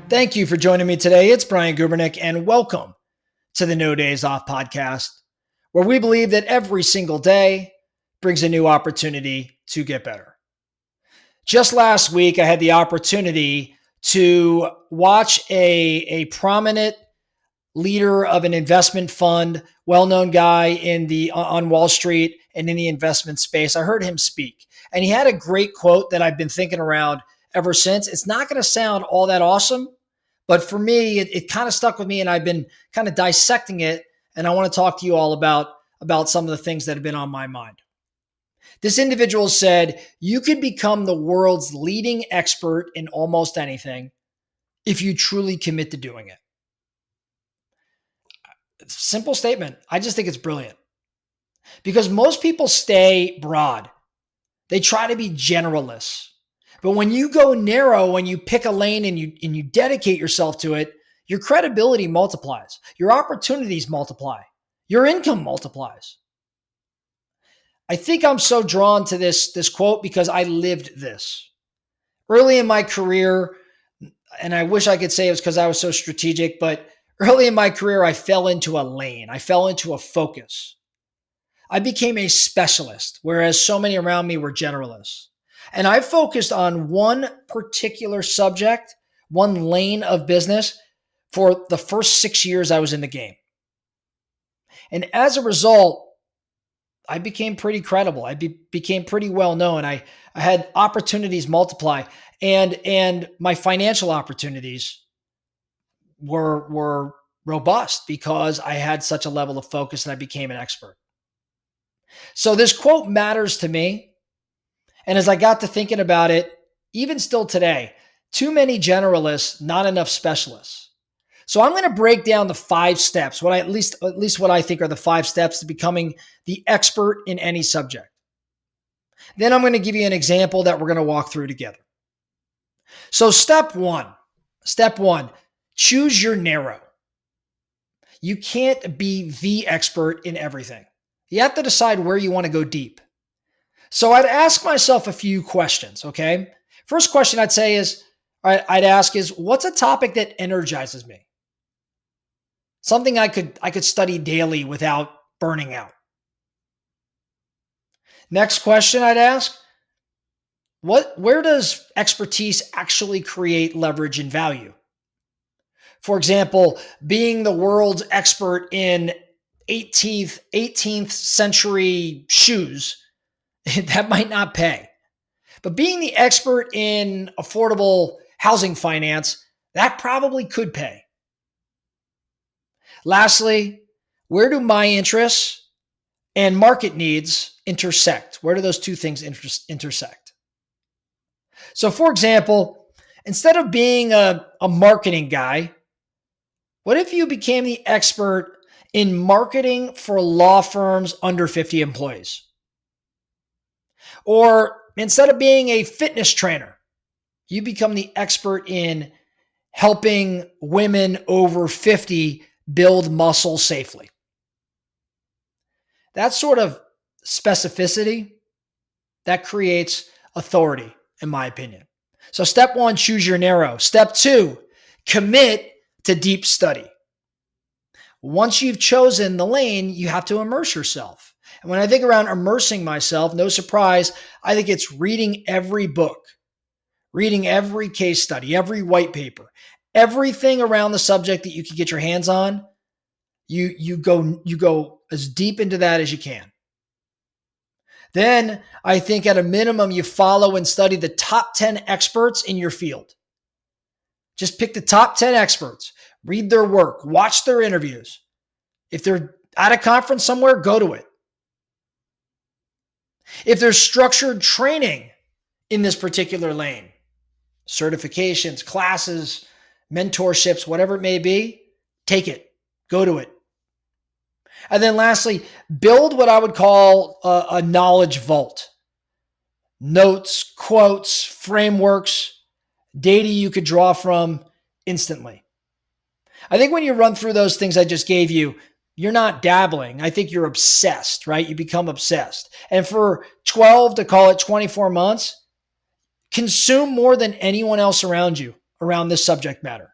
Thank you for joining me today. It's Brian Gubernick, and welcome to the No Days Off podcast, where we believe that every single day brings a new opportunity to get better. Just last week, I had the opportunity to watch a prominent leader of an investment fund, well-known guy on Wall Street and in the investment space. I heard him speak, and he had a great quote that I've been thinking around ever since. It's not going to sound all that awesome, but for me, it kind of stuck with me, and I've been kind of dissecting it, and I want to talk to you all about some of the things that have been on my mind. This individual said, you could become the world's leading expert in almost anything if you truly commit to doing it. Simple statement. I just think it's brilliant because most people stay broad. They try to be generalists. But when you go narrow, when you pick a lane and you dedicate yourself to it, your credibility multiplies. Your opportunities multiply. Your income multiplies. I think I'm so drawn to this quote because I lived this. Early in my career, and I wish I could say it was because I was so strategic, but early in my career, I fell into a lane. I fell into a focus. I became a specialist, whereas so many around me were generalists. And I focused on one particular subject, one lane of business for the first 6 years I was in the game. And as a result, I became pretty credible. I became pretty well known. I had opportunities multiply, and my financial opportunities were robust because I had such a level of focus and I became an expert. So this quote matters to me. And as I got to thinking about it, even still today, too many generalists, not enough specialists. So I'm going to break down the 5 steps, at least what I think are the 5 steps to becoming the expert in any subject. Then I'm going to give you an example that we're going to walk through together. So step one, choose your narrow. You can't be the expert in everything. You have to decide where you want to go deep. So I'd ask myself a few questions, okay? First question I'd ask is, what's a topic that energizes me? Something I could study daily without burning out. Next question I'd ask, where does expertise actually create leverage and value? For example, being the world's expert in 18th century shoes, that might not pay. But being the expert in affordable housing finance, that probably could pay. Lastly, where do my interests and market needs intersect? Where do those two things intersect? So for example, instead of being a marketing guy, what if you became the expert in marketing for law firms under 50 employees? Or instead of being a fitness trainer, you become the expert in helping women over 50 build muscle safely. That sort of specificity, that creates authority, in my opinion. So step 1, choose your narrow. Step 2, commit to deep study. Once you've chosen the lane, you have to immerse yourself. And when I think around immersing myself, no surprise, I think it's reading every book, reading every case study, every white paper, everything around the subject that you can get your hands on. You go as deep into that as you can. Then I think at a minimum, you follow and study the top 10 experts in your field. Just pick the top 10 experts, read their work, watch their interviews. If they're at a conference somewhere, go to it. If there's structured training in this particular lane, certifications, classes, mentorships, whatever it may be, take it, go to it. And then lastly, build what I would call a knowledge vault. Notes, quotes, frameworks, data you could draw from instantly. I think when you run through those things I just gave you, you're not dabbling. I think you're obsessed, right? You become obsessed. And for 12 to call it 24 months, consume more than anyone else around you around this subject matter.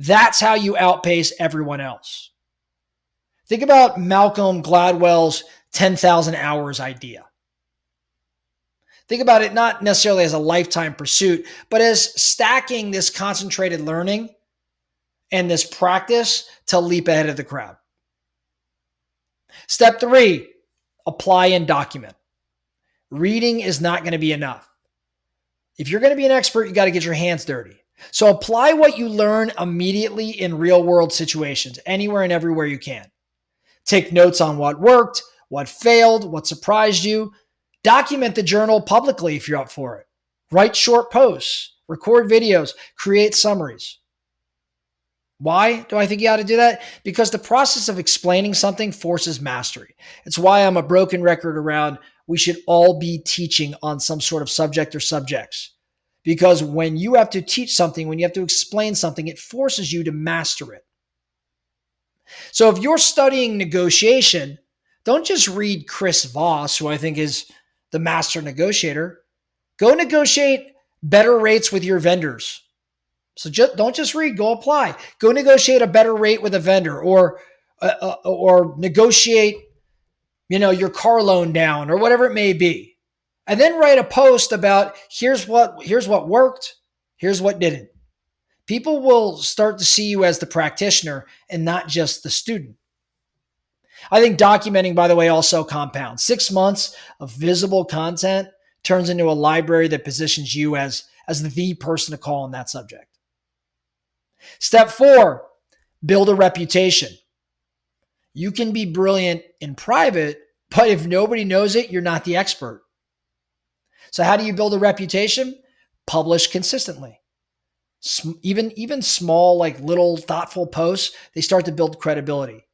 That's how you outpace everyone else. Think about Malcolm Gladwell's 10,000 hours idea. Think about it not necessarily as a lifetime pursuit, but as stacking this concentrated learning and this practice to leap ahead of the crowd. Step 3, apply and document. Reading is not going to be enough. If you're going to be an expert, you got to get your hands dirty. So apply what you learn immediately in real world situations, anywhere and everywhere you can. Take notes on what worked, what failed, what surprised you. Document the journal publicly if you're up for it. Write short posts, record videos, create summaries. Why do I think you ought to do that? Because the process of explaining something forces mastery. It's why I'm a broken record around we should all be teaching on some sort of subject or subjects. Because when you have to teach something, when you have to explain something, it forces you to master it. So if you're studying negotiation, don't just read Chris Voss, who I think is the master negotiator. Go negotiate better rates with your vendors. So don't just read, go apply. Go negotiate a better rate with a vendor, or negotiate, your car loan down, or whatever it may be. And then write a post about here's what worked, here's what didn't. People will start to see you as the practitioner and not just the student. I think documenting, by the way, also compounds. 6 months of visible content turns into a library that positions you as the person to call on that subject. Step 4, build a reputation. You can be brilliant in private, but if nobody knows it, you're not the expert. So how do you build a reputation? Publish consistently. Even small, little thoughtful posts, they start to build credibility.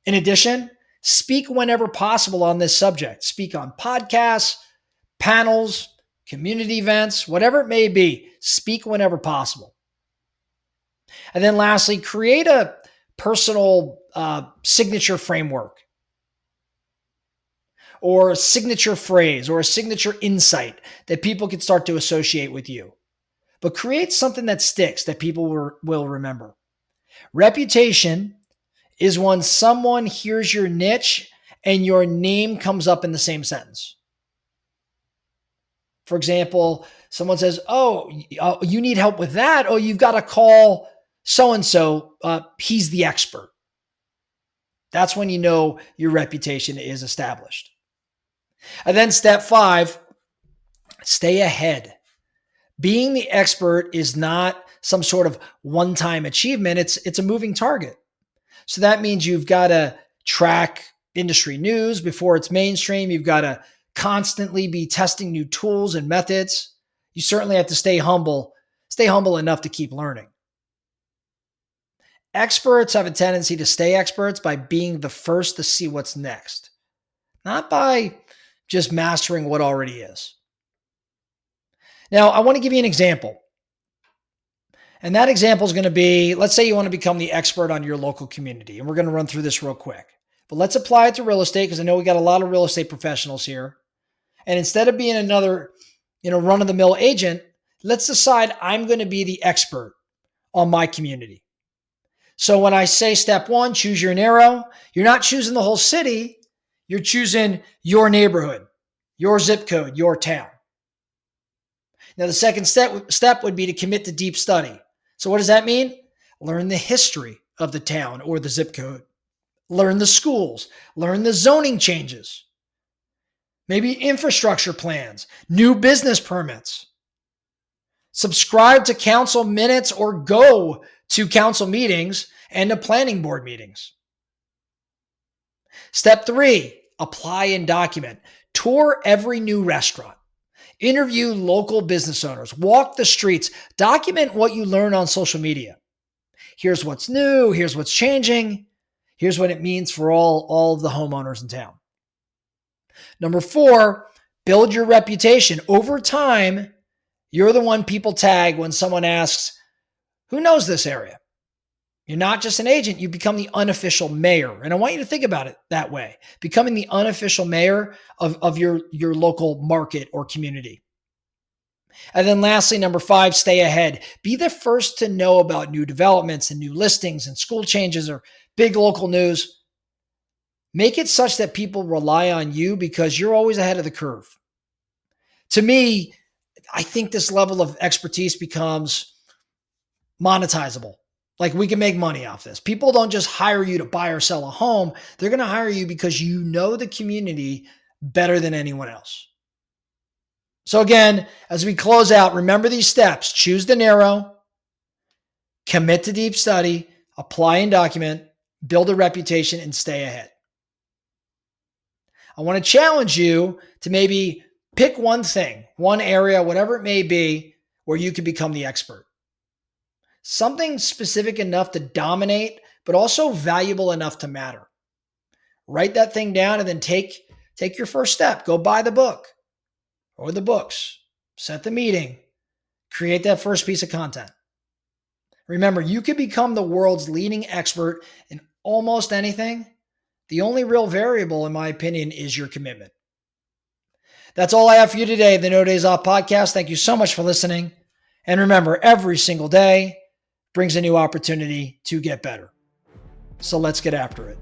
In addition, speak whenever possible on this subject. Speak on podcasts, panels, community events, whatever it may be. Speak whenever possible. And then lastly, create a personal signature framework, or a signature phrase, or a signature insight that people can start to associate with you. But create something that sticks, that people will remember. Reputation is when someone hears your niche and your name comes up in the same sentence. For example, someone says, oh, you need help with that? Oh, you've got to call so-and-so. He's the expert. That's when you know your reputation is established. And then step 5, stay ahead. Being the expert is not some sort of one-time achievement. It's a moving target. So that means you've got to track industry news before it's mainstream. You've got to constantly be testing new tools and methods. You certainly have to stay humble enough to keep learning. Experts have a tendency to stay experts by being the first to see what's next, not by just mastering what already is. Now, I want to give you an example. And that example is going to be, let's say you want to become the expert on your local community. And we're going to run through this real quick. But let's apply it to real estate, because I know we got a lot of real estate professionals here. And instead of being another, run-of-the-mill agent, let's decide I'm going to be the expert on my community. So when I say step 1, choose your narrow, you're not choosing the whole city. You're choosing your neighborhood, your zip code, your town. Now, the second step would be to commit to deep study. So what does that mean? Learn the history of the town or the zip code. Learn the schools. Learn the zoning changes. Maybe infrastructure plans, new business permits. Subscribe to council minutes or go to council meetings and to planning board meetings. Step 3, apply and document. Tour every new restaurant. Interview local business owners. Walk the streets. Document what you learn on social media. Here's what's new. Here's what's changing. Here's what it means for all of the homeowners in town. Number 4, build your reputation. Over time, you're the one people tag when someone asks, who knows this area? You're not just an agent, you become the unofficial mayor. And I want you to think about it that way, becoming the unofficial mayor of your local market or community. And then lastly, number 5, stay ahead. Be the first to know about new developments and new listings and school changes or big local news. Make it such that people rely on you because you're always ahead of the curve. To me, I think this level of expertise becomes monetizable. Like we can make money off this. People don't just hire you to buy or sell a home. They're going to hire you because you know the community better than anyone else. So again, as we close out, remember these steps. Choose the narrow, commit to deep study, apply and document, build a reputation, and stay ahead. I want to challenge you to maybe pick one thing, one area, whatever it may be, where you can become the expert. Something specific enough to dominate, but also valuable enough to matter. Write that thing down and then take your first step. Go buy the book or the books. Set the meeting. Create that first piece of content. Remember, you can become the world's leading expert in almost anything. The only real variable, in my opinion, is your commitment. That's all I have for you today, the No Days Off podcast. Thank you so much for listening. And remember, every single day brings a new opportunity to get better. So let's get after it.